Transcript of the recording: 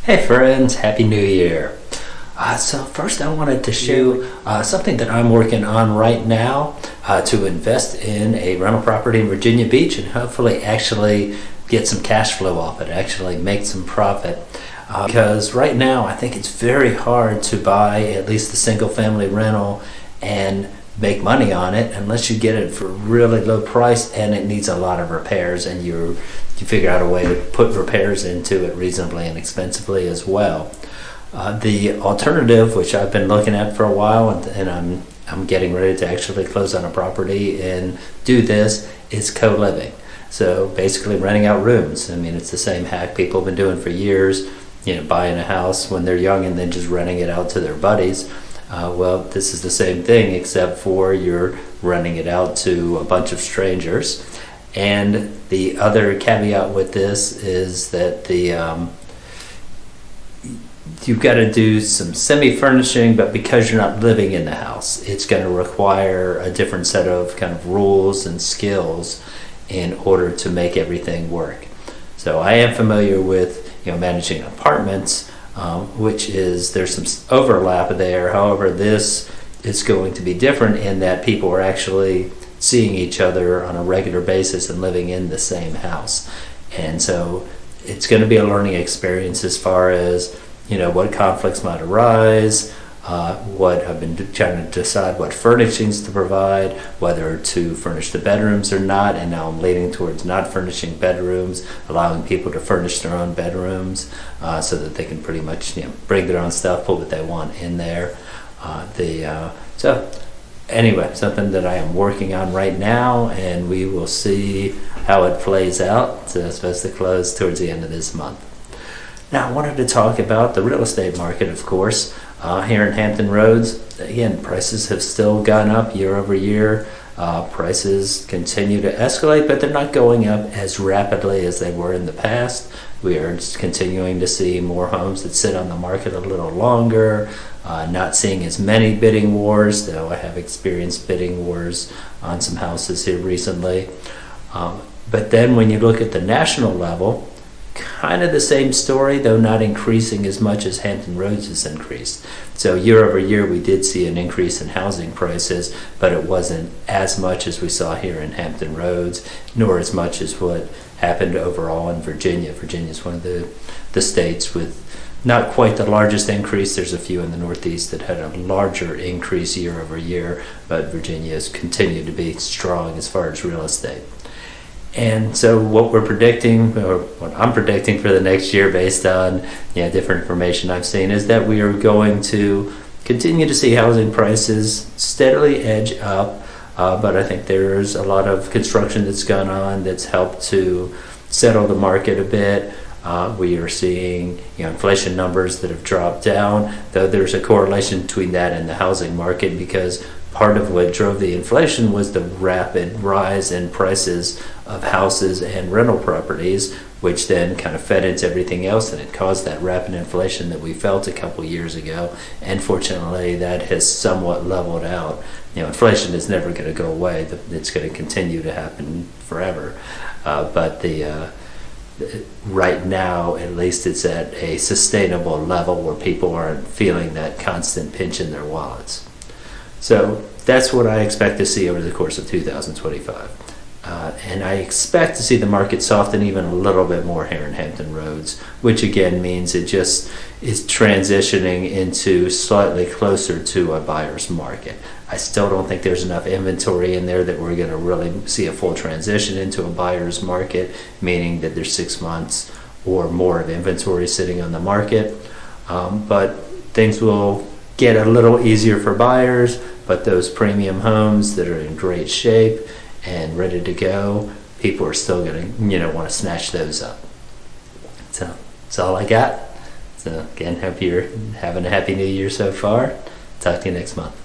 Hey friends, Happy New Year. So first I wanted to show something that I'm working on right now to invest in a rental property in Virginia Beach and hopefully actually get some cash flow off it, actually make some profit. Because right now I think it's very hard to buy at least a single family rental and make money on it unless you get it for a really low price and it needs a lot of repairs, and you figure out a way to put repairs into it reasonably inexpensively as well. The alternative, which I've been looking at for a while, and I'm getting ready to actually close on a property and do this, is co-living. So basically renting out rooms. I mean, it's the same hack people have been doing for years, buying a house when they're young and then just renting it out to their buddies. Well, this is the same thing, except for you're renting it out to a bunch of strangers. And the other caveat with this is that you've got to do some semi-furnishing, but because you're not living in the house, it's going to require a different set of kind of rules and skills in order to make everything work. So I am familiar with managing apartments, which is there's some overlap there. However, this is going to be different in that people are actually seeing each other on a regular basis and living in the same house. And so it's going to be a learning experience as far as what conflicts might arise, what I've been trying to decide what furnishings to provide, whether to furnish the bedrooms or not, and now I'm leaning towards not furnishing bedrooms, allowing people to furnish their own bedrooms so that they can pretty much bring their own stuff, put what they want in there. So anyway, something that I am working on right now, and we will see how it plays out. So it's supposed to close towards the end of this month. Now I wanted to talk about the real estate market, of course. Here in Hampton Roads, again, prices have still gone up year over year. Prices continue to escalate, but they're not going up as rapidly as they were in the past. We are continuing to see more homes that sit on the market a little longer, not seeing as many bidding wars, though I have experienced bidding wars on some houses here recently. But then when you look at the national level, kind of the same story, though not increasing as much as Hampton Roads has increased. So year over year we did see an increase in housing prices, but it wasn't as much as we saw here in Hampton Roads, nor as much as what happened overall in Virginia. Virginia is one of the states with not quite the largest increase. There's a few in the Northeast that had a larger increase year over year, but Virginia has continued to be strong as far as real estate. And so what we're predicting, or what I'm predicting for the next year based on different information I've seen, is that we are going to continue to see housing prices steadily edge up. But I think there's a lot of construction that's gone on that's helped to settle the market a bit. We are seeing inflation numbers that have dropped down, though there's a correlation between that and the housing market, because part of what drove the inflation was the rapid rise in prices of houses and rental properties, which then kind of fed into everything else, and it caused that rapid inflation that we felt a couple years ago. And fortunately, that has somewhat leveled out. Inflation is never going to go away. It's going to continue to happen forever. But right now, at least, it's at a sustainable level where people aren't feeling that constant pinch in their wallets. So that's what I expect to see over the course of 2025. And I expect to see the market soften even a little bit more here in Hampton Roads, which again means it just is transitioning into slightly closer to a buyer's market. I still don't think there's enough inventory in there that we're going to really see a full transition into a buyer's market, meaning that there's 6 months or more of inventory sitting on the market. But things will get a little easier for buyers, but those premium homes that are in great shape and ready to go, people are still going to want to snatch those up. So that's all I got. So again, hope you're having a happy new year so far. Talk to you next month.